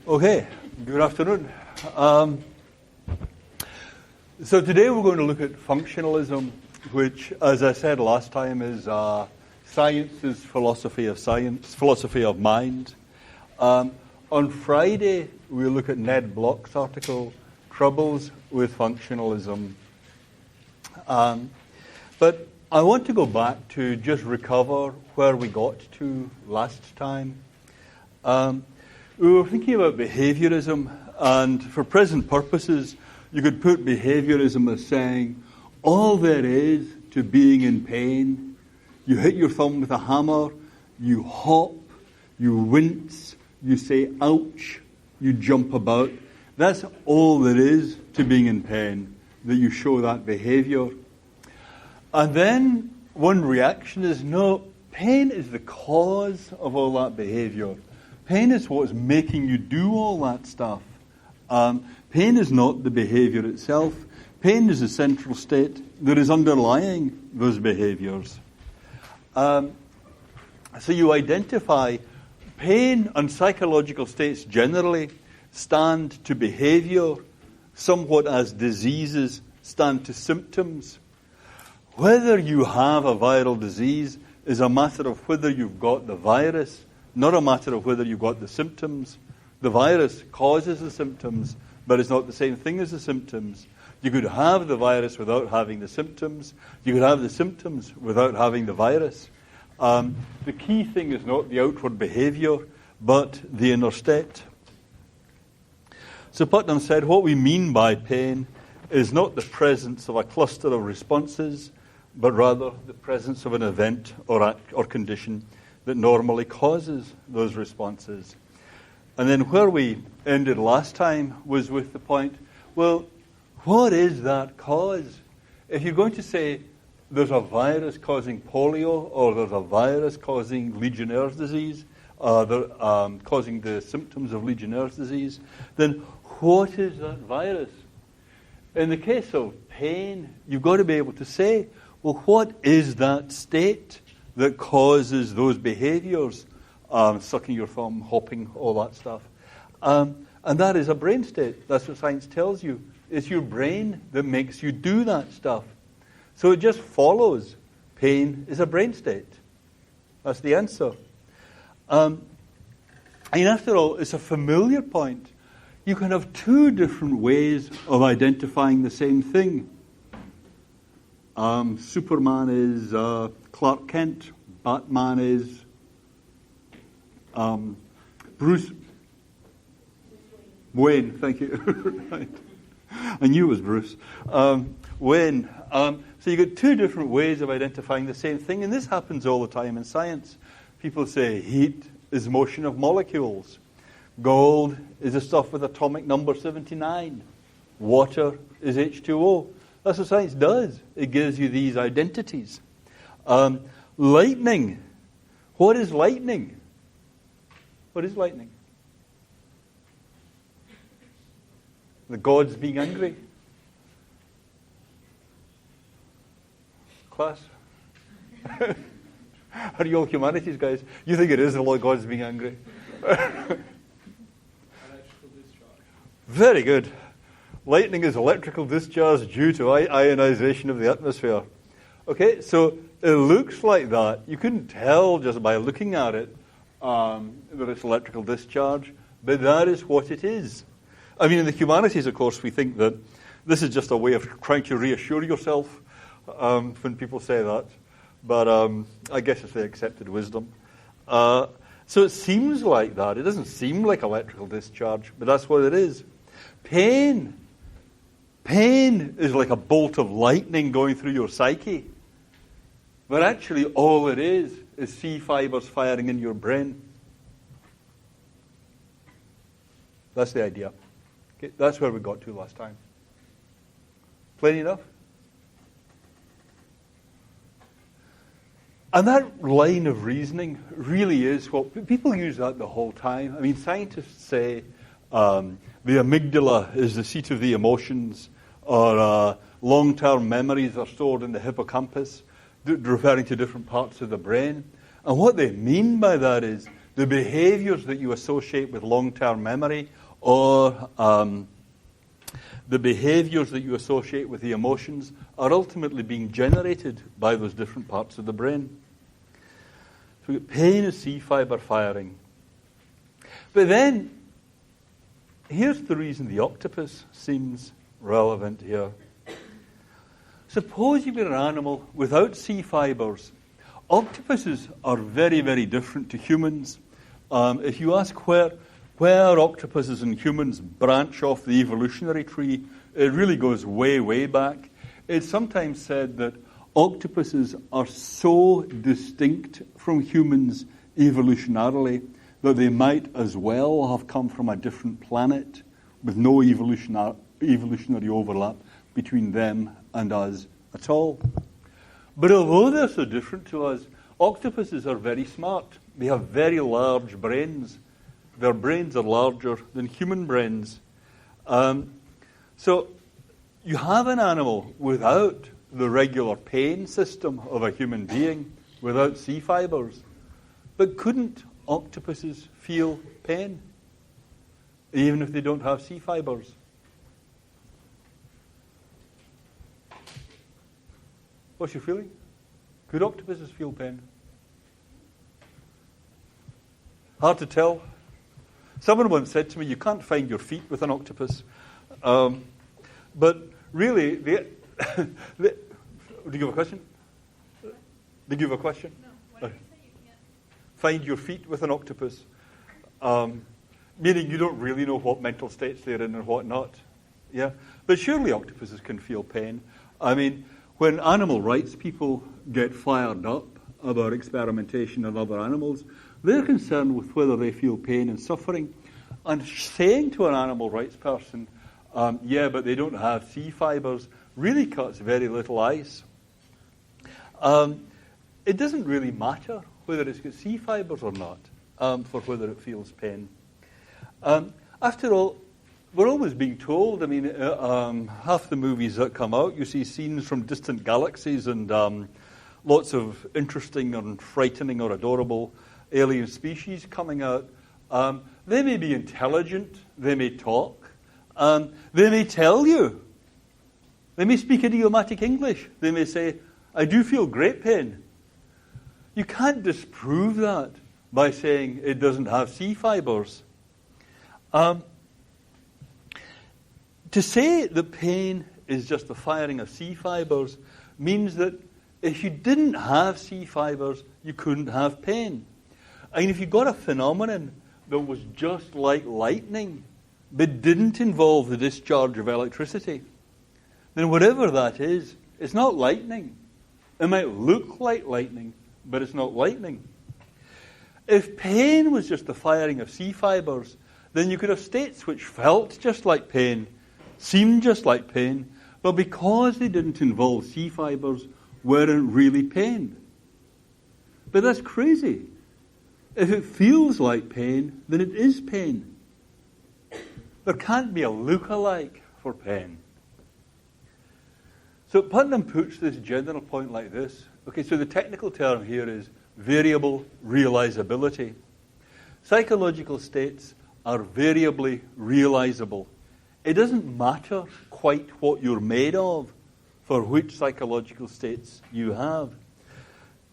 Okay, good afternoon. So today we're going to look at functionalism, which, as I said last time, is science's philosophy of science, philosophy of mind. On Friday, we'll look at Ned Block's article, Troubles with Functionalism. But I want to go back to just recover where we got to last time. We were thinking about behaviorism, and for present purposes, you could put behaviorism as saying, all there is to being in pain, you hit your thumb with a hammer, you hop, you wince, you say ouch, you jump about. That's all there is to being in pain, that you show that behavior. And then one reaction is, no, pain is the cause of all that behavior. Pain is what's making you do all that stuff. Pain is not the behavior itself. Pain is the central state that is underlying those behaviors. So you identify pain and psychological states generally stand to behavior, somewhat as diseases stand to symptoms. Whether you have a viral disease is a matter of whether you've got the virus, not a matter of whether you've got the symptoms. The virus causes the symptoms, but it's not the same thing as the symptoms. You could have the virus without having the symptoms. You could have the symptoms without having the virus. The key thing is not the outward behavior, but the inner state. So Putnam said, what we mean by pain is not the presence of a cluster of responses, but rather the presence of an event or condition that normally causes those responses. And then where we ended last time was with the point, well, what is that cause? If you're going to say there's a virus causing polio, or there's a virus causing Legionnaire's disease, causing the symptoms of Legionnaire's disease, then what is that virus? In the case of pain, you've got to be able to say, well, what is that state that causes those behaviors, sucking your thumb, hopping, all that stuff. And that is a brain state. That's what science tells you. It's your brain that makes you do that stuff. So it just follows. Pain is a brain state. That's the answer. And after all, it's a familiar point. You can have two different ways of identifying the same thing. Superman is Clark Kent. Batman is Bruce Wayne. Thank you. Right. I knew it was Bruce. Wayne. So you get two different ways of identifying the same thing, and this happens all the time in science. People say heat is motion of molecules. Gold is the stuff with atomic number 79. Water is H2O. That's what science does. It gives you these identities. Lightning. What is lightning? What is lightning? The gods being angry. Class? Are you all humanities guys? You think it is the gods being angry? Electrical discharge. Very good. Lightning is electrical discharge due to ionization of the atmosphere. Okay, so it looks like that. You couldn't tell just by looking at it that it's electrical discharge, but that is what it is. I mean, in the humanities, of course, we think that this is just a way of trying to reassure yourself when people say that. But I guess it's the accepted wisdom. So it seems like that. It doesn't seem like electrical discharge, but that's what it is. Pain is like a bolt of lightning going through your psyche. But actually, all it is C fibers firing in your brain. That's the idea. Okay, that's where we got to last time. Plain enough? And that line of reasoning really is what people use that the whole time. I mean, scientists say the amygdala is the seat of the emotions, or long-term memories are stored in the hippocampus, referring to different parts of the brain. And what they mean by that is the behaviors that you associate with long-term memory, or the behaviors that you associate with the emotions are ultimately being generated by those different parts of the brain. So pain is C-fiber firing. But then, here's the reason the octopus seems relevant here. Suppose you've got an animal without C-fibers. Octopuses are very, very different to humans. If you ask where octopuses and humans branch off the evolutionary tree, it really goes way, way back. It's sometimes said that octopuses are so distinct from humans evolutionarily that they might as well have come from a different planet with no evolutionary overlap between them and us at all. But although they're so different to us, octopuses are very smart. They have very large brains. Their brains are larger than human brains. So you have an animal without the regular pain system of a human being, without C-fibers. But couldn't octopuses feel pain, even if they don't have C-fibers? What's your feeling? Could octopuses feel pain? Hard to tell. Someone once said to me, you can't find your feet with an octopus. But really, do you have a question? Did you have a question? No. Why did you say you can't? Find your feet with an octopus. Meaning you don't really know what mental states they're in and what not. Yeah? But surely octopuses can feel pain. I mean, when animal rights people get fired up about experimentation on other animals, they're concerned with whether they feel pain and suffering. And saying to an animal rights person, yeah, but they don't have C-fibers, really cuts very little ice. It doesn't really matter whether it's got C-fibers or not for whether it feels pain. After all, we're always being told, I mean, half the movies that come out, you see scenes from distant galaxies and lots of interesting and frightening or adorable alien species coming out. They may be intelligent, they may talk, they may tell you, they may speak idiomatic English, they may say, I do feel great pain. You can't disprove that by saying it doesn't have C-fibers. To say that pain is just the firing of C-fibers means that if you didn't have C-fibers, you couldn't have pain. I mean, if you got a phenomenon that was just like lightning, but didn't involve the discharge of electricity, then whatever that is, it's not lightning. It might look like lightning, but it's not lightning. If pain was just the firing of C-fibers, then you could have states which felt just like pain, seemed just like pain, but because they didn't involve C-fibers, weren't really pain. But that's crazy. If it feels like pain, then it is pain. There can't be a look-alike for pain. So Putnam puts this general point like this. Okay, so the technical term here is variable realizability. Psychological states are variably realizable. It doesn't matter quite what you're made of for which psychological states you have.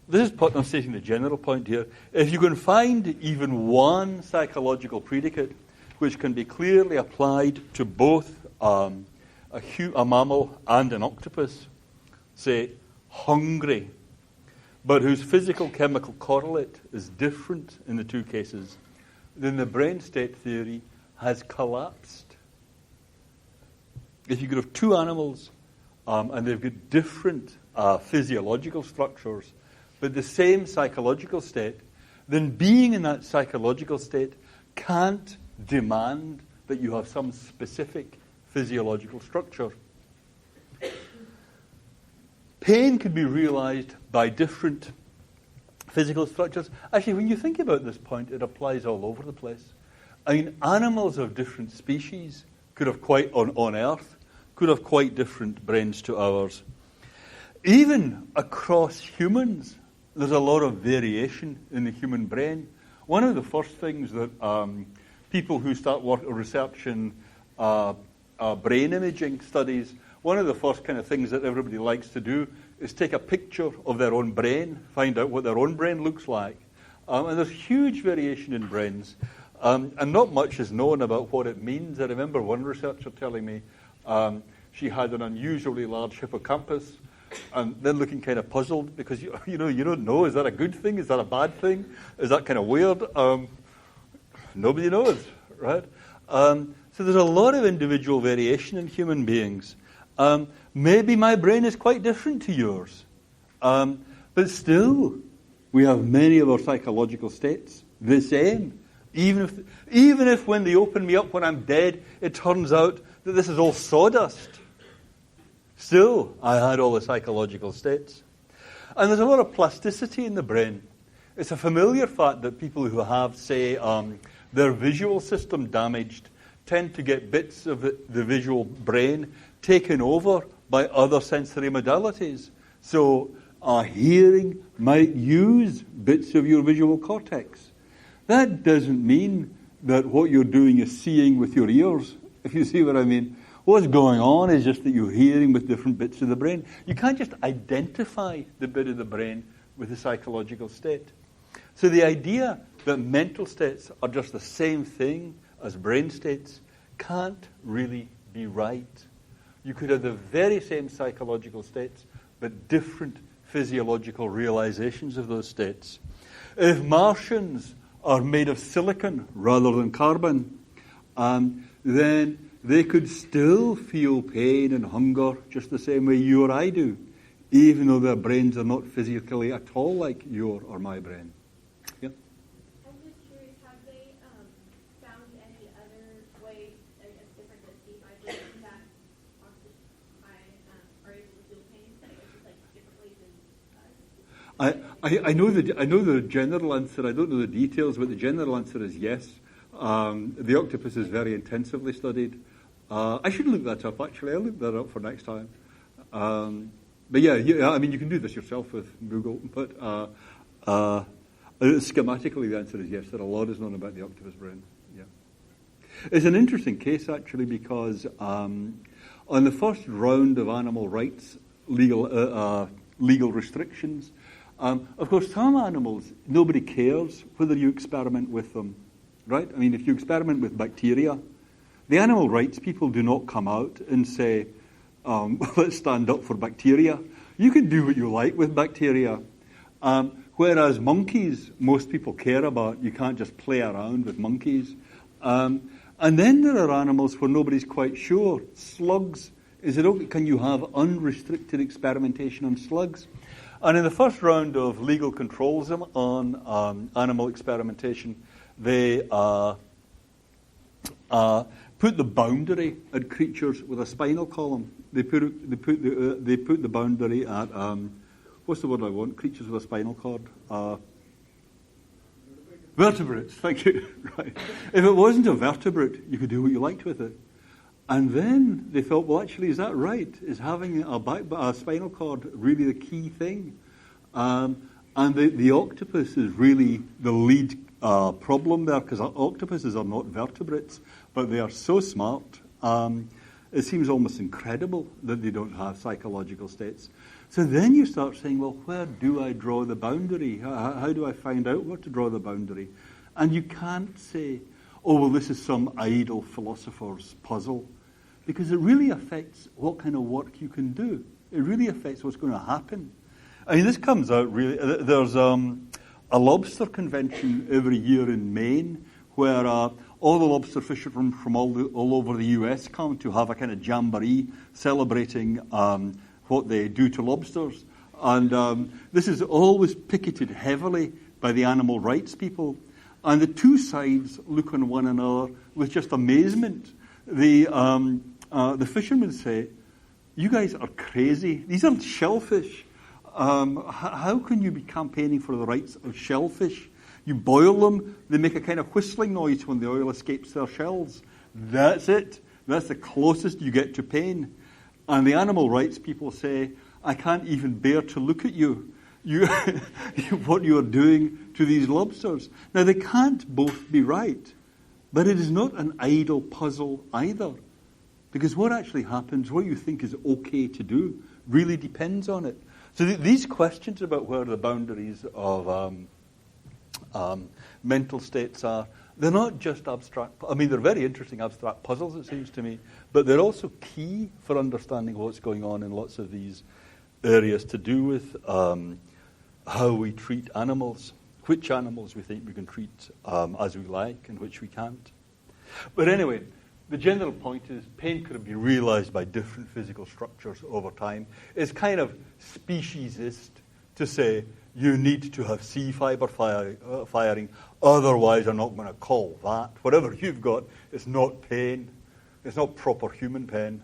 This is Putnam stating the general point here. If you can find even one psychological predicate which can be clearly applied to both a mammal and an octopus, say hungry, but whose physical chemical correlate is different in the two cases, then the brain state theory has collapsed. If you could have two animals and they've got different physiological structures, but the same psychological state, then being in that psychological state can't demand that you have some specific physiological structure. Pain can be realized by different physical structures. Actually, when you think about this point, it applies all over the place. I mean, animals of different species could have on Earth, could have quite different brains to ours. Even across humans, there's a lot of variation in the human brain. one of the first things that people who start researching brain imaging studies, one of the first kind of things that everybody likes to do is take a picture of their own brain, find out what their own brain looks like. And there's huge variation in brains. And not much is known about what it means. I remember one researcher telling me she had an unusually large hippocampus, and then looking kind of puzzled because you don't know, is that a good thing? Is that a bad thing? Is that kind of weird? Nobody knows, right? So there's a lot of individual variation in human beings. Maybe my brain is quite different to yours, but still, we have many of our psychological states the same. Even if when they open me up when I'm dead, it turns out that this is all sawdust. Still, I had all the psychological states. And there's a lot of plasticity in the brain. It's a familiar fact that people who have, say, their visual system damaged tend to get bits of the visual brain taken over by other sensory modalities. So hearing might use bits of your visual cortex. That doesn't mean that what you're doing is seeing with your ears, if you see what I mean. What's going on is just that you're hearing with different bits of the brain. You can't just identify the bit of the brain with the psychological state. So the idea that mental states are just the same thing as brain states can't really be right. You could have the very same psychological states, but different physiological realizations of those states. If Martians are made of silicon rather than carbon, then they could still feel pain and hunger just the same way you or I do, even though their brains are not physically at all like your or my brain. Yeah? I'm just curious, have they found any other way, I guess, different than dehydrating that are able to feel pain? I guess it's like different ways than us. I know the general answer. I don't know the details, but the general answer is yes. The octopus is very intensively studied. I should look that up, actually. I'll look that up for next time. But yeah, I mean, you can do this yourself with Google, but schematically the answer is yes. That a lot is known about the octopus brain. Yeah, it's an interesting case, actually, because on the first round of animal rights legal restrictions, of course, some animals, nobody cares whether you experiment with them, right? I mean, if you experiment with bacteria, the animal rights people do not come out and say, let's stand up for bacteria. You can do what you like with bacteria. Whereas monkeys, most people care about. You can't just play around with monkeys. And then there are animals where nobody's quite sure. Slugs, is it okay? Can you have unrestricted experimentation on slugs? And in the first round of legal controls on animal experimentation, they put the boundary at creatures with a spinal column. They put the boundary at what's the word I want? Creatures with a spinal cord. Vertebrates. Thank you. Right. If it wasn't a vertebrate, you could do what you liked with it. And then they thought, well, actually, is that right? Is having a spinal cord really the key thing? And the octopus is really the lead problem there, because octopuses are not vertebrates, but they are so smart. It seems almost incredible that they don't have psychological states. So then you start saying, well, where do I draw the boundary? How do I find out where to draw the boundary? And you can't say, oh, well, this is some idle philosopher's puzzle, because it really affects what kind of work you can do. It really affects what's going to happen. I mean, this comes out really. There's a lobster convention every year in Maine where all the lobster fishermen from all over the US come to have a kind of jamboree celebrating what they do to lobsters. And this is always picketed heavily by the animal rights people. And the two sides look on one another with just amazement. The fishermen say, you guys are crazy. These are shellfish. How can you be campaigning for the rights of shellfish? You boil them, they make a kind of whistling noise when the oil escapes their shells. That's it. That's the closest you get to pain. And the animal rights people say, I can't even bear to look at you. what you are doing to these lobsters. Now, they can't both be right, but it is not an idle puzzle either. Because what actually happens, what you think is okay to do, really depends on it. So these questions about where the boundaries of mental states are, they're not just abstract. I mean, they're very interesting abstract puzzles, it seems to me, but they're also key for understanding what's going on in lots of these areas to do with how we treat animals, which animals we think we can treat as we like and which we can't. But anyway, the general point is pain could be realized by different physical structures over time. It's kind of speciesist to say you need to have C fiber firing, otherwise I'm not going to call that. Whatever you've got is not pain. It's not proper human pain.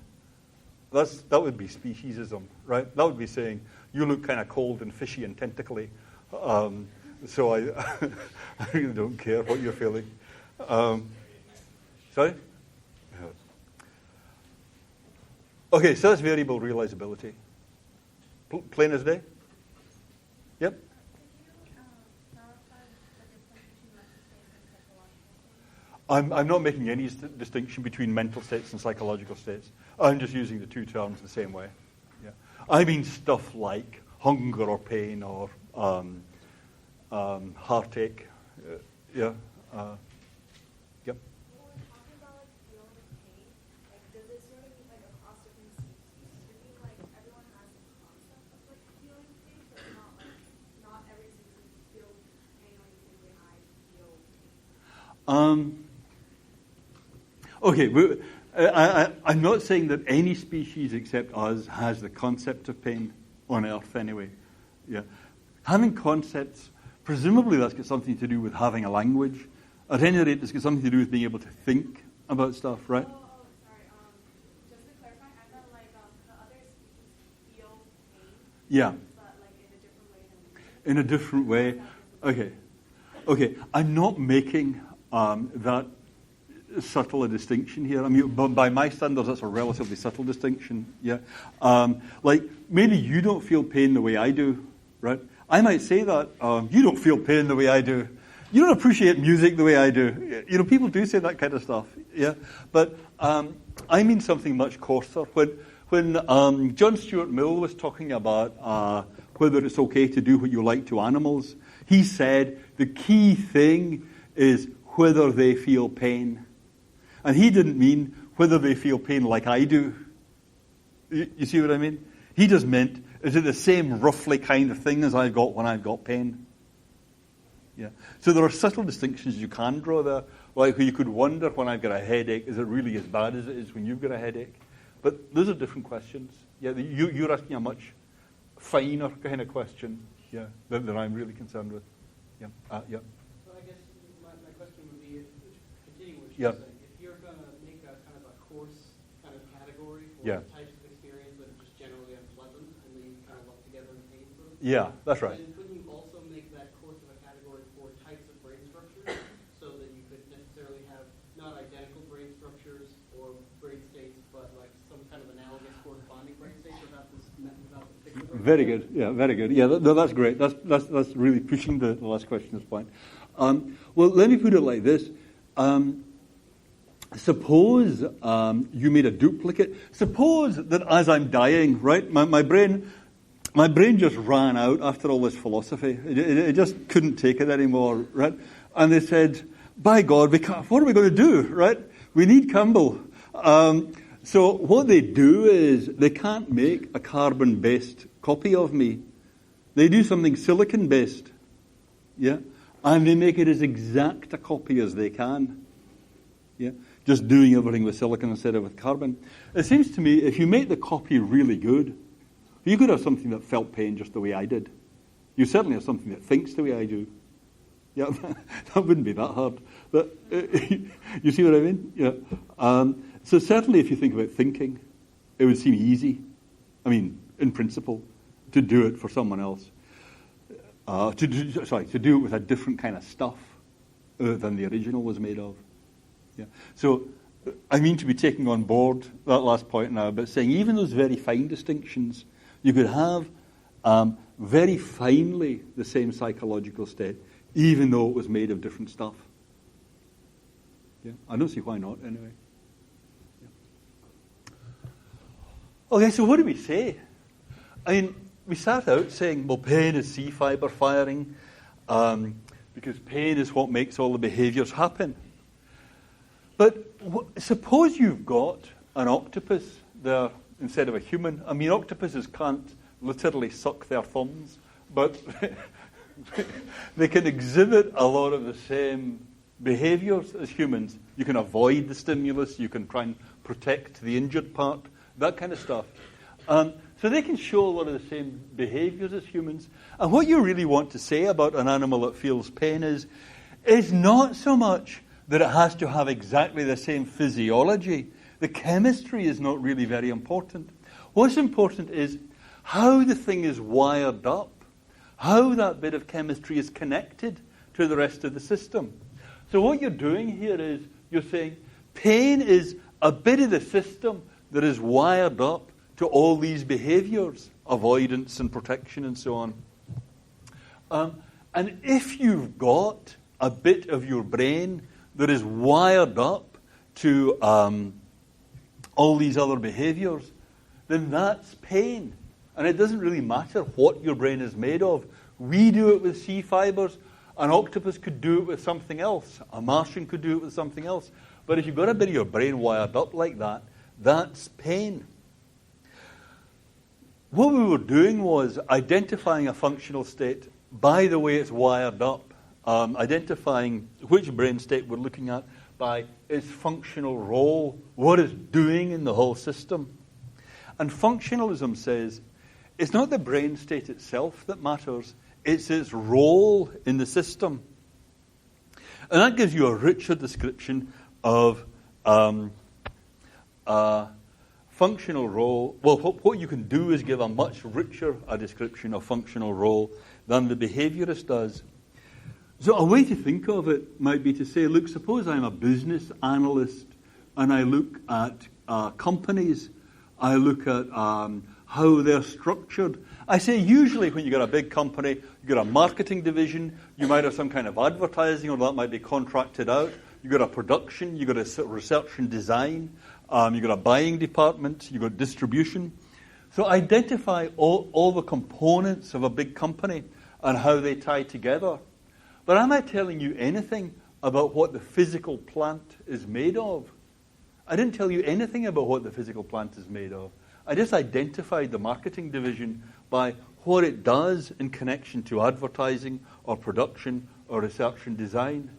That would be speciesism, right? That would be saying you look kind of cold and fishy and tentacly, so I really don't care what you're feeling. Sorry? Yeah. Okay, so that's variable realizability. Plain as day? Yep. Could you clarify the difference between mental states and psychological states? I'm not making any distinction between mental states and psychological states. I'm just using the two terms the same way. Yeah. I mean stuff like hunger or pain or heartache. Yeah. Yep. When we're talking about like feeling pain, like does it sort of mean like across different species? Does it mean like everyone has a concept of like feeling pain, so it's not every species feels pain like the same way I feel pain? Okay, I'm not saying that any species except us has the concept of pain on Earth anyway. Yeah, having concepts, presumably that's got something to do with having a language. At any rate, it's got something to do with being able to think about stuff, right? Sorry. Just to clarify, I meant like the other species feel pain. Yeah. But like in a different way. In a different way. Okay. I'm not making that subtle a distinction here. I mean, by my standards, that's a relatively subtle distinction. Yeah. Like maybe you don't feel pain the way I do, right? I might say that you don't feel pain the way I do. You don't appreciate music the way I do. You know, people do say that kind of stuff. Yeah. But I mean something much coarser. When John Stuart Mill was talking about whether it's okay to do what you like to animals, he said the key thing is whether they feel pain. And he didn't mean whether they feel pain like I do. You see what I mean? He just meant, is it the same roughly kind of thing as I've got when I've got pain? Yeah. So there are subtle distinctions you can draw there. Like you could wonder when I've got a headache, is it really as bad as it is when you've got a headache? But those are different questions. Yeah, you're asking a much finer kind of question, yeah, that I'm really concerned with. Yeah. Yeah. So I guess my question would be, continuing what Yeah. you're saying, if you're going to make a kind of a course kind of category for Yeah. types of experience that are just generally unpleasant and then you kind of lump together in painful, Yeah, that's right. then couldn't you also make that course of a category for types of brain structures so that you could necessarily have not identical brain structures or brain states, but like some kind of analogous corresponding brain states without this particular brain Very state? good. Yeah, very good. Yeah, that's great. That's really pushing the last question's point. Well, let me put it like this. Suppose you made a duplicate. Suppose that as I'm dying, right, my brain just ran out after all this philosophy. It just couldn't take it anymore, right? And they said, by God, what are we going to do, right? We need Campbell. So what they do is they can't make a carbon-based copy of me. They do something silicon-based, yeah? And they make it as exact a copy as they can, yeah? Just doing everything with silicon instead of with carbon. It seems to me if you make the copy really good, you could have something that felt pain just the way I did. You certainly have something that thinks the way I do. Yeah, that wouldn't be that hard. But you see what I mean? Yeah. So certainly if you think about thinking, it would seem easy, I mean, in principle, to do it for someone else. To do it with a different kind of stuff than the original was made of. Yeah. So I mean to be taking on board that last point now, but saying even those very fine distinctions, you could have very finely the same psychological state, even though it was made of different stuff. Yeah, I don't see why not, anyway. Yeah. Okay, so what do we say? I mean, we start out saying, well, pain is C fiber firing, because pain is what makes all the behaviors happen. But suppose you've got an octopus there instead of a human. I mean, octopuses can't literally suck their thumbs, but they can exhibit a lot of the same behaviors as humans. You can avoid the stimulus, you can try and protect the injured part, that kind of stuff. So they can show a lot of the same behaviors as humans. And what you really want to say about an animal that feels pain is not so much that it has to have exactly the same physiology. The chemistry is not really very important. What's important is how the thing is wired up, how that bit of chemistry is connected to the rest of the system. So what you're doing here is you're saying pain is a bit of the system that is wired up to all these behaviors, avoidance and protection and so on. And if you've got a bit of your brain that is wired up to all these other behaviors, then that's pain. And it doesn't really matter what your brain is made of. We do it with C fibers. An octopus could do it with something else. A Martian could do it with something else. But if you've got a bit of your brain wired up like that, that's pain. What we were doing was identifying a functional state by the way it's wired up, identifying which brain state we're looking at by its functional role, what it's doing in the whole system. And functionalism says it's not the brain state itself that matters, it's its role in the system. And that gives you a richer description of functional role. Well, what you can do is give a much richer description of functional role than the behaviorist does. So a way to think of it might be to say, look, suppose I'm a business analyst and I look at companies, I look at how they're structured. I say usually when you've got a big company, you've got a marketing division, you might have some kind of advertising, or that might be contracted out. You've got a production, you've got a research and design, you've got a buying department, you've got distribution. So identify all the components of a big company and how they tie together. But am I telling you anything about what the physical plant is made of? I didn't tell you anything about what the physical plant is made of. I just identified the marketing division by what it does in connection to advertising or production or research and design.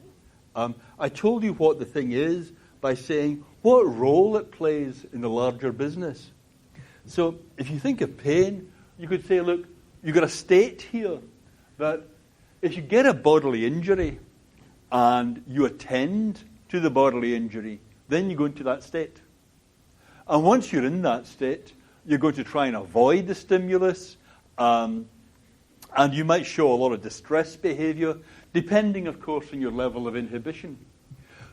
I told you what the thing is by saying what role it plays in the larger business. So if you think of pain, you could say, look, you've got a state here that if you get a bodily injury and you attend to the bodily injury, then you go into that state. And once you're in that state, you're going to try and avoid the stimulus, and you might show a lot of distress behavior, depending, of course, on your level of inhibition.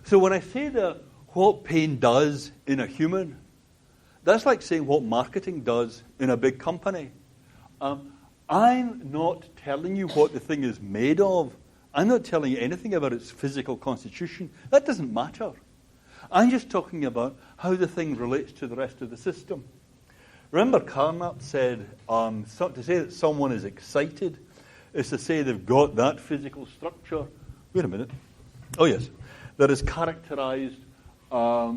So when I say that what pain does in a human, that's like saying what marketing does in a big company. I'm not telling you what the thing is made of. I'm not telling you anything about its physical constitution. That doesn't matter. I'm just talking about how the thing relates to the rest of the system. Remember Carnap said, to say that someone is excited is to say they've got that physical structure. Wait a minute. Oh, yes. That is characterized by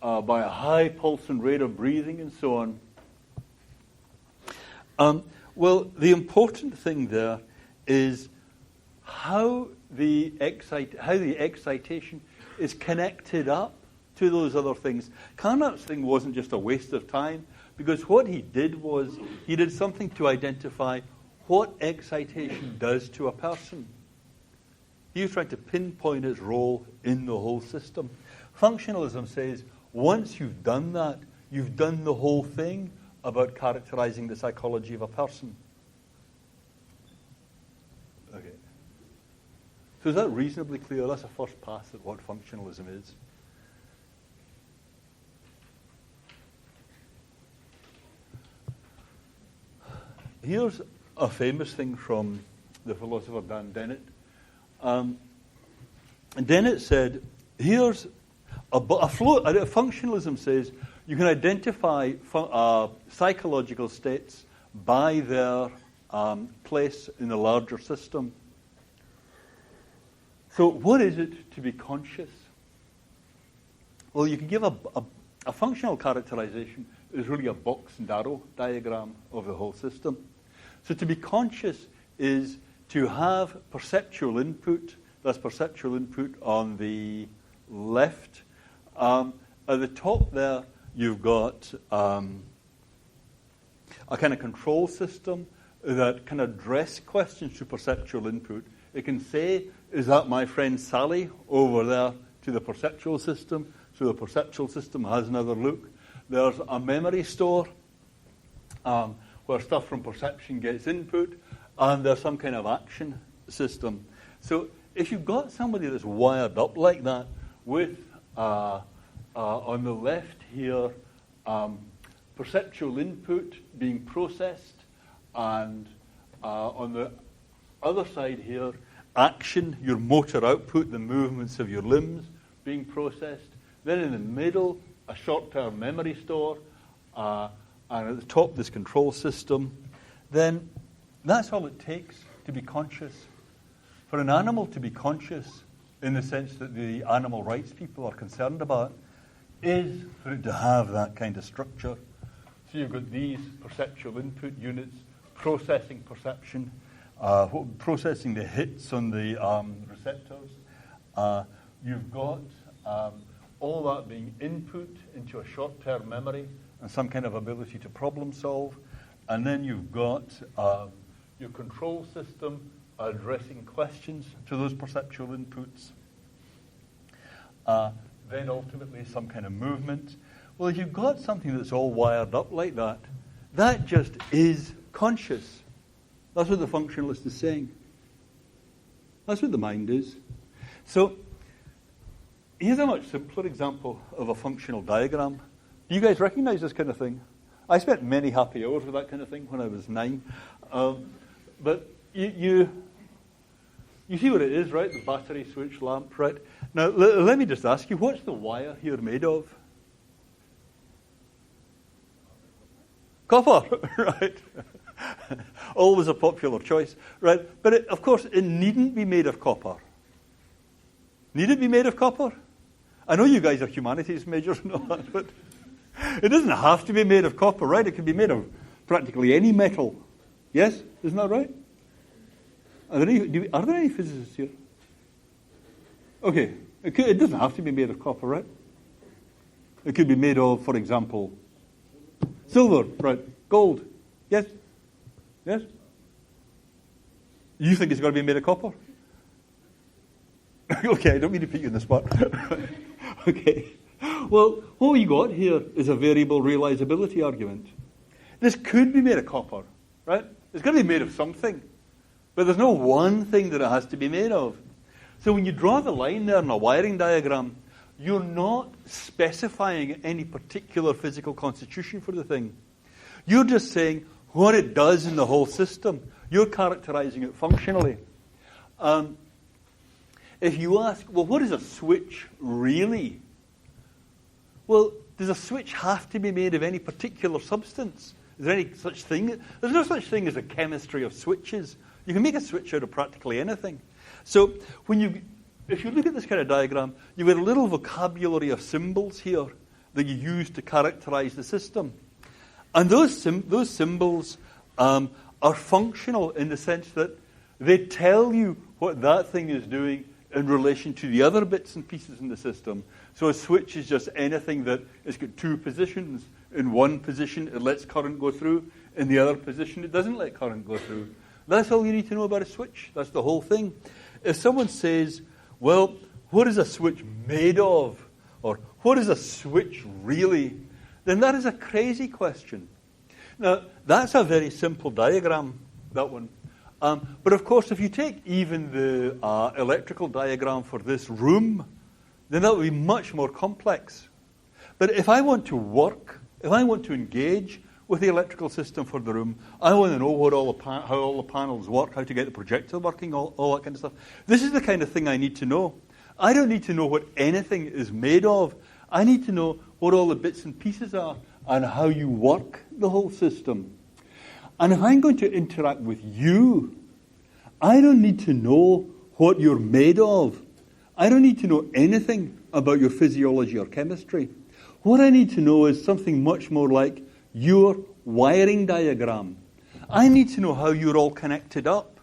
a high pulse and rate of breathing and so on. Well, the important thing there is how the excitation is connected up to those other things. Carnap's thing wasn't just a waste of time, because what he did was he did something to identify what excitation does to a person. He was trying to pinpoint its role in the whole system. Functionalism says once you've done that, you've done the whole thing about characterizing the psychology of a person. Okay. So is that reasonably clear? That's a first pass at what functionalism is. Here's a famous thing from the philosopher Dan Dennett. Dennett said, here's functionalism says you can identify psychological states by their place in the larger system. So what is it to be conscious? Well, you can give a functional characterization is really a box and arrow diagram of the whole system. So to be conscious is to have perceptual input. That's perceptual input on the left. At the top there, you've got a kind of control system that can address questions to perceptual input. It can say, is that my friend Sally over there to the perceptual system? So the perceptual system has another look. There's a memory store where stuff from perception gets input, and there's some kind of action system. So if you've got somebody that's wired up like that with, on the left here, perceptual input being processed, and on the other side here, action, your motor output, the movements of your limbs being processed. Then in the middle, a short-term memory store, and at the top, this control system. Then that's all it takes to be conscious. For an animal to be conscious, in the sense that the animal rights people are concerned about, is for it to have that kind of structure. So you've got these perceptual input units, processing perception, processing the hits on the receptors. You've got all that being input into a short-term memory and some kind of ability to problem solve. And then you've got your control system addressing questions to those perceptual inputs. Then ultimately some kind of movement. Well, if you've got something that's all wired up like that, that just is conscious. That's what the functionalist is saying. That's what the mind is. So here's a much simpler example of a functional diagram. Do you guys recognize this kind of thing? I spent many happy hours with that kind of thing when I was 9. But you see what it is, right? The battery switch lamp, right? Now, let me just ask you, what's the wire here made of? Copper, right? Always a popular choice, right? But of course, it needn't be made of copper. Need it be made of copper? I know you guys are humanities majors and all that, but it doesn't have to be made of copper, right? It can be made of practically any metal. Yes? Isn't that right? Are there any physicists here? Okay. It doesn't have to be made of copper, right? It could be made of, for example, silver, right? Gold. Yes? Yes? You think it's got to be made of copper? Okay, I don't mean to put you in the spot. Okay. Well, what we got here is a variable realizability argument. This could be made of copper, right? It's got to be made of something. But there's no one thing that it has to be made of. So when you draw the line there in a wiring diagram, you're not specifying any particular physical constitution for the thing. You're just saying what it does in the whole system. You're characterizing it functionally. If you ask, well, what is a switch really? Well, does a switch have to be made of any particular substance? Is there any such thing? There's no such thing as a chemistry of switches. You can make a switch out of practically anything. So if you look at this kind of diagram, you've got a little vocabulary of symbols here that you use to characterize the system. And those symbols are functional in the sense that they tell you what that thing is doing in relation to the other bits and pieces in the system. So a switch is just anything that has got two positions. In one position, it lets current go through. In the other position, it doesn't let current go through. That's all you need to know about a switch. That's the whole thing. If someone says, well, what is a switch made of? Or what is a switch really? Then that is a crazy question. Now, that's a very simple diagram, that one. But of course, if you take even the electrical diagram for this room, then that would be much more complex. But if I want to work, if I want to engage with the electrical system for the room. I want to know what how all the panels work, how to get the projector working, all that kind of stuff. This is the kind of thing I need to know. I don't need to know what anything is made of. I need to know what all the bits and pieces are and how you work the whole system. And if I'm going to interact with you, I don't need to know what you're made of. I don't need to know anything about your physiology or chemistry. What I need to know is something much more like your wiring diagram. I need to know how you're all connected up.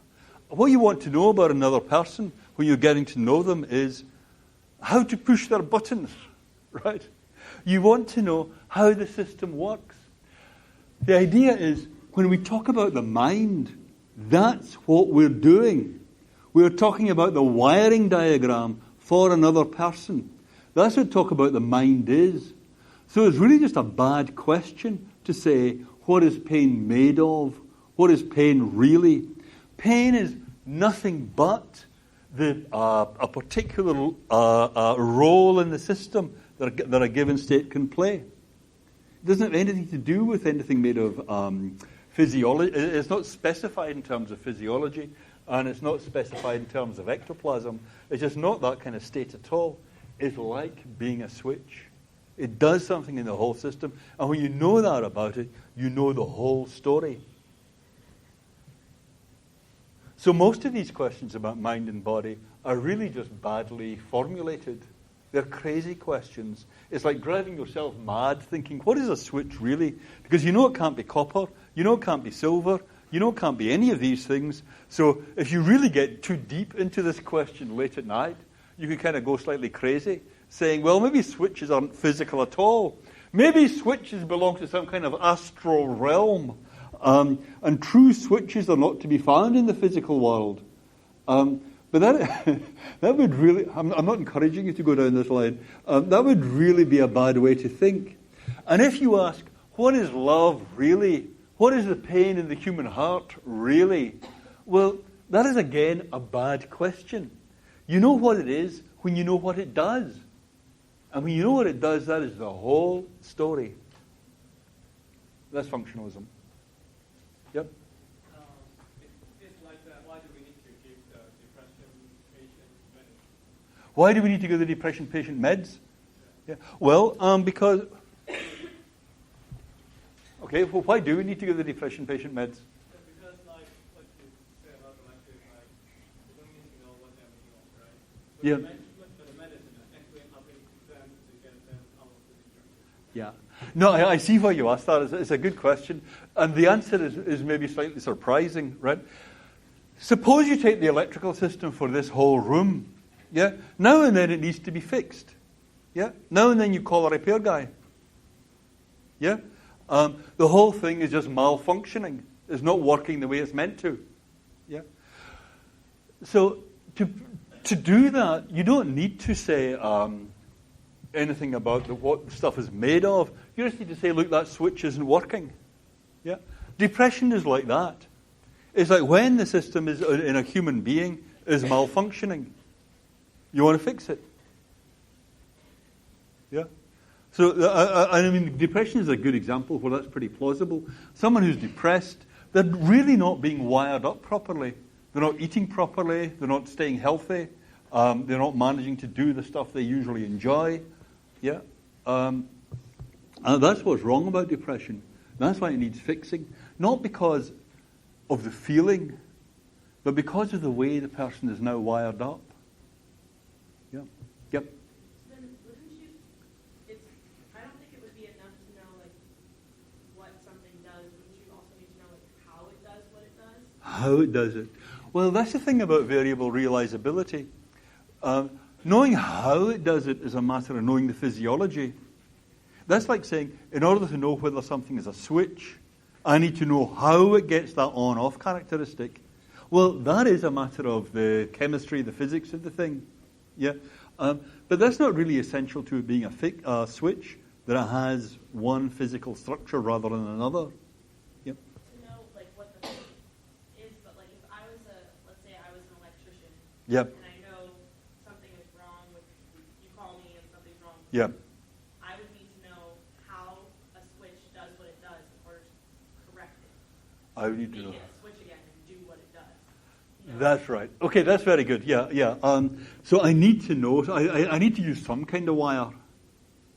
What you want to know about another person when you're getting to know them is how to push their buttons, right? You want to know how the system works. The idea is when we talk about the mind, that's what we're doing. We're talking about the wiring diagram for another person. That's what talk about the mind is. So it's really just a bad question to say, what is pain made of? What is pain really? Pain is nothing but a particular role in the system that a given state can play. It doesn't have anything to do with anything made of physiology. It's not specified in terms of physiology, and it's not specified in terms of ectoplasm. It's just not that kind of state at all. It's like being a switch. It does something in the whole system, and when you know that about it, you know the whole story. So most of these questions about mind and body are really just badly formulated. They're crazy questions. It's like driving yourself mad thinking, what is a switch really? Because you know it can't be copper, you know it can't be silver, you know it can't be any of these things. So if you really get too deep into this question late at night, you can kind of go slightly crazy, saying, well, maybe switches aren't physical at all. Maybe switches belong to some kind of astral realm. And true switches are not to be found in the physical world. But that would really, I'm not encouraging you to go down this line, that would really be a bad way to think. And if you ask, what is love really? What is the pain in the human heart really? Well, that is again a bad question. You know what it is when you know what it does. And when you know what it does, that is the whole story. That's functionalism. Yep. It's like that. Why do we need to give the depression patient medicine? Why do we need to give the depression patient meds? Yeah. Well, because... Okay, well, why do we need to give the depression patient meds? Because, like, what you say about the lecture, like, we don't need to know what they're making of, right? So Yeah. the medicine is actually helping them to get them out of the depression. Yeah. No, I see why you asked that. It's a good question. And the answer is maybe slightly surprising, right? Suppose you take the electrical system for this whole room. Yeah? Now and then it needs to be fixed. Yeah? Now and then you call a repair guy. Yeah? The whole thing is just malfunctioning. It's not working the way it's meant to. Yeah? So to do that, you don't need to say anything about what the stuff is made of. You just need to say, look, that switch isn't working. Yeah? Depression is like that. It's like when the system is in a human being is malfunctioning. You want to fix it. Yeah? So, I mean, depression is a good example where that's pretty plausible. Someone who's depressed, they're really not being wired up properly. They're not eating properly. They're not staying healthy. They're not managing to do the stuff they usually enjoy. Yeah? And that's what's wrong about depression. That's why it needs fixing. Not because of the feeling, but because of the way the person is now wired up. Yeah. Yep. Then wouldn't you? I don't think it would be enough to know like what something does. Wouldn't you also need to know like how it does what it does? How it does it. Well, that's the thing about variable realizability. Knowing how it does it is a matter of knowing the physiology. That's like saying, in order to know whether something is a switch, I need to know how it gets that on-off characteristic. Well, that is a matter of the chemistry, the physics of the thing. Yeah, but that's not really essential to it being a switch, that it has one physical structure rather than another. Yep. To know like what the thing is, but like if I was let's say I was an electrician. Yep. And I know something is wrong with you call me and something's wrong. Yep. I would need to know how a switch does what it does in order to I need to know. Make it a switch again and do what it does. You know? That's right. Okay, that's very good. Yeah. So I need to know. So I need to use some kind of wire.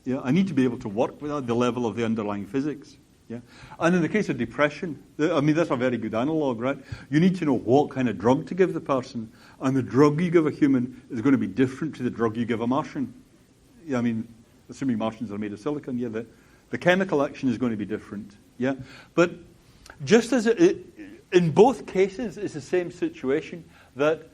Yeah, I need to be able to work with the level of the underlying physics. Yeah, and in the case of depression, I mean that's a very good analog, right? You need to know what kind of drug to give the person, and the drug you give a human is going to be different to the drug you give a Martian. Yeah, I mean, assuming Martians are made of silicon, yeah, the chemical action is going to be different. Yeah, but just as in both cases, it's the same situation that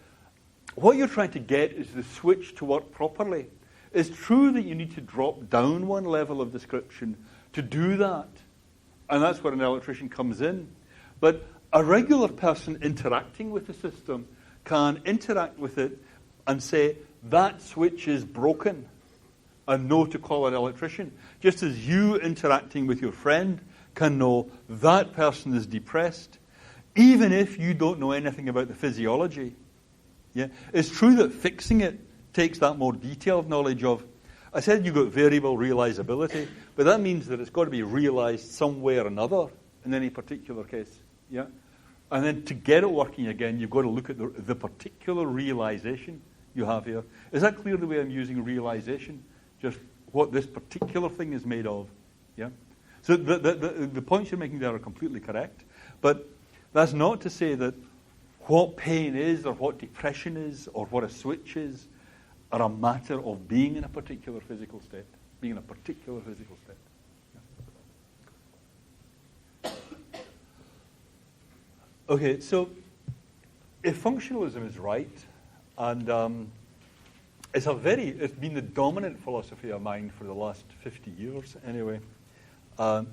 what you're trying to get is the switch to work properly. It's true that you need to drop down one level of description to do that. And that's where an electrician comes in. But a regular person interacting with the system can interact with it and say, that switch is broken, and know to call an electrician. Just as you interacting with your friend can know that person is depressed, even if you don't know anything about the physiology. Yeah, it's true that fixing it takes that more detailed knowledge of. I said you've got variable realizability, but that means that it's got to be realized some way or another in any particular case. Yeah, and then to get it working again, you've got to look at the particular realization you have here. Is that clear the way I'm using realization? Just what this particular thing is made of. Yeah. So the points you're making there are completely correct, but that's not to say that what pain is or what depression is or what a switch is are a matter of being in a particular physical state. Being in a particular physical state. Yeah. Okay, so if functionalism is right, and it's been the dominant philosophy of mind for the last 50 years anyway, how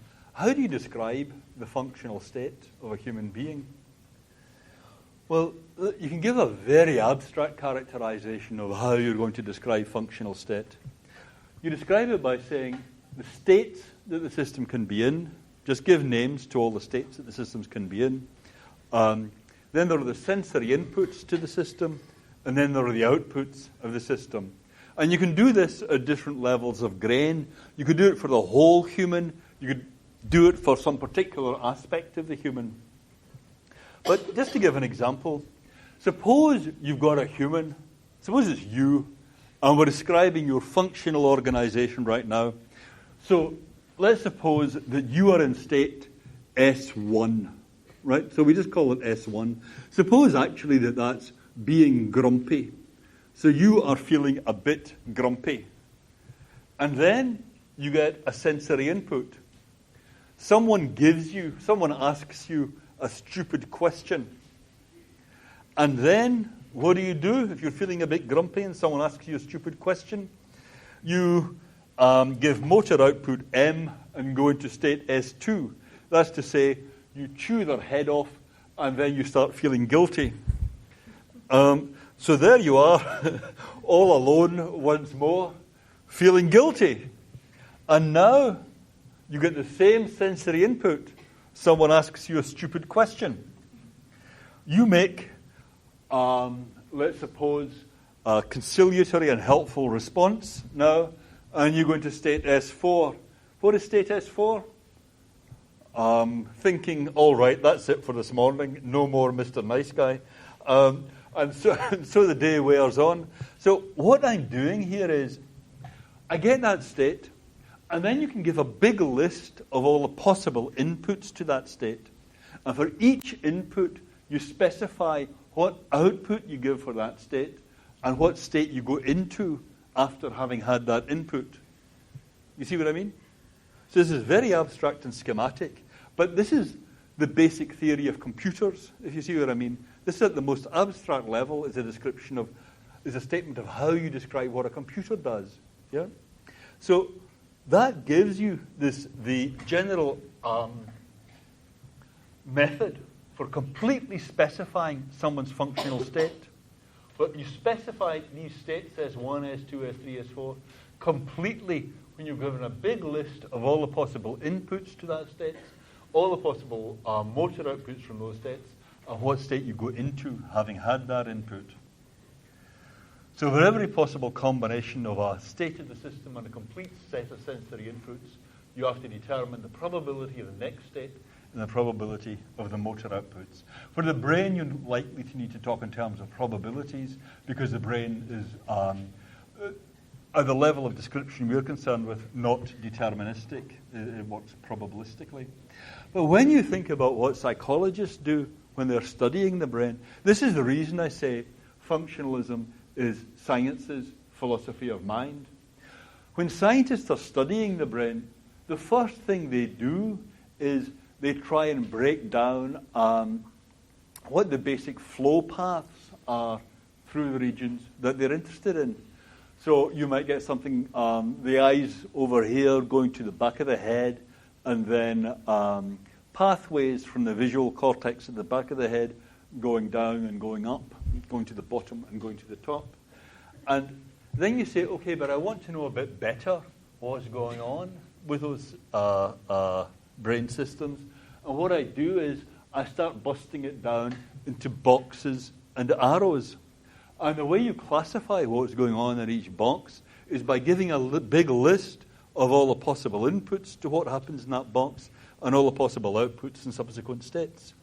do you describe the functional state of a human being? Well, you can give a very abstract characterization of how you're going to describe functional state. You describe it by saying the states that the system can be in. Just give names to all the states that the systems can be in. Then there are the sensory inputs to the system, and then there are the outputs of the system. And you can do this at different levels of grain. You could do it for the whole human. You could do it for some particular aspect of the human. But just to give an example, suppose you've got a human, suppose it's you, and we're describing your functional organization right now. So let's suppose that you are in state S1, right? So we just call it S1. Suppose actually that that's being grumpy. So you are feeling a bit grumpy. And then you get a sensory input. Someone asks you a stupid question. And then, what do you do if you're feeling a bit grumpy and someone asks you a stupid question? You give motor output M and go into state S2. That's to say, you chew their head off and then you start feeling guilty. So there you are, all alone once more, feeling guilty. And now, you get the same sensory input. Someone asks you a stupid question. You make, let's suppose, a conciliatory and helpful response now, and you go into state S4. What is state S4? Thinking, all right, that's it for this morning. No more Mr. Nice Guy. And so the day wears on. So what I'm doing here is, I get that state, and then you can give a big list of all the possible inputs to that state. And for each input, you specify what output you give for that state and what state you go into after having had that input. You see what I mean? So this is very abstract and schematic, but this is the basic theory of computers, if you see what I mean. This is at the most abstract level is a statement of how you describe what a computer does. Yeah? So that gives you the general method for completely specifying someone's functional state. But you specify these states, S1, S2, S3, S4, completely when you're given a big list of all the possible inputs to that state, all the possible motor outputs from those states, and what state you go into having had that input. So for every possible combination of a state of the system and a complete set of sensory inputs, you have to determine the probability of the next state and the probability of the motor outputs. For the brain, you're likely to need to talk in terms of probabilities because the brain is, at the level of description we're concerned with, not deterministic. It works probabilistically. But when you think about what psychologists do when they're studying the brain, this is the reason I say functionalism is science's philosophy of mind. When scientists are studying the brain, the first thing they do is they try and break down what the basic flow paths are through the regions that they're interested in. So you might get something, the eyes over here going to the back of the head, and then pathways from the visual cortex at the back of the head going down and going up, going to the bottom and going to the top. And then you say, okay, but I want to know a bit better what's going on with those brain systems. And what I do is I start busting it down into boxes and arrows. And the way you classify what's going on in each box is by giving a big list of all the possible inputs to what happens in that box and all the possible outputs in subsequent states.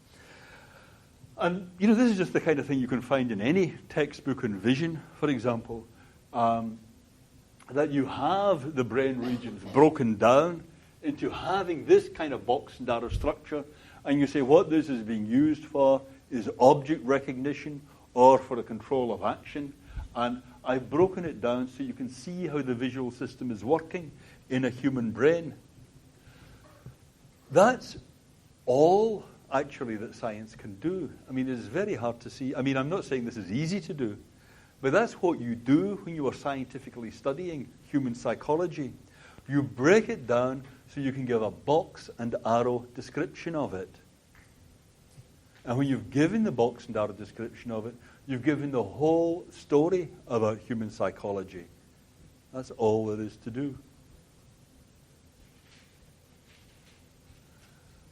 And, this is just the kind of thing you can find in any textbook on vision, for example, that you have the brain regions broken down into having this kind of box and arrow structure, and you say what this is being used for is object recognition or for the control of action. And I've broken it down so you can see how the visual system is working in a human brain. That's all, actually, that science can do. I mean, it's very hard to see. I mean, I'm not saying this is easy to do, but that's what you do when you are scientifically studying human psychology. You break it down so you can give a box and arrow description of it. And when you've given the box and arrow description of it, you've given the whole story about human psychology. That's all there is to do.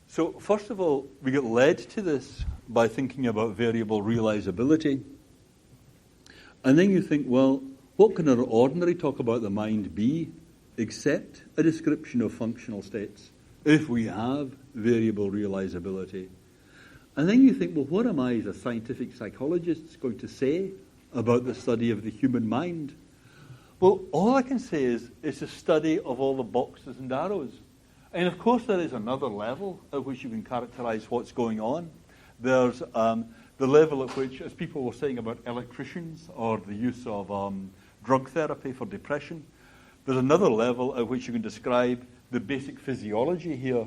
So, first of all, we get led to this by thinking about variable realizability. And then you think, well, what can an ordinary talk about the mind be except a description of functional states if we have variable realizability? And then you think, well, what am I as a scientific psychologist going to say about the study of the human mind? Well, all I can say is it's a study of all the boxes and arrows. And of course there is another level at which you can characterize what's going on. There's the level at which, as people were saying about electricians or the use of drug therapy for depression, there's another level at which you can describe the basic physiology here.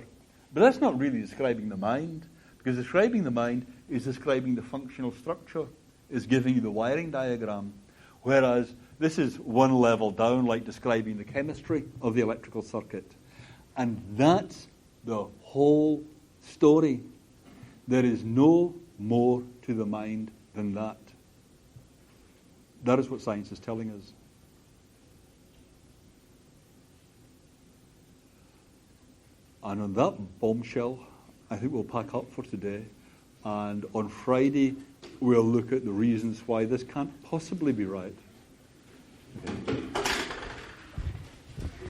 But that's not really describing the mind, because describing the mind is describing the functional structure, is giving you the wiring diagram, whereas this is one level down, like describing the chemistry of the electrical circuit. And that's the whole story. There is no more to the mind than that. That is what science is telling us. And on that bombshell, I think we'll pack up for today. And on Friday, we'll look at the reasons why this can't possibly be right. Okay.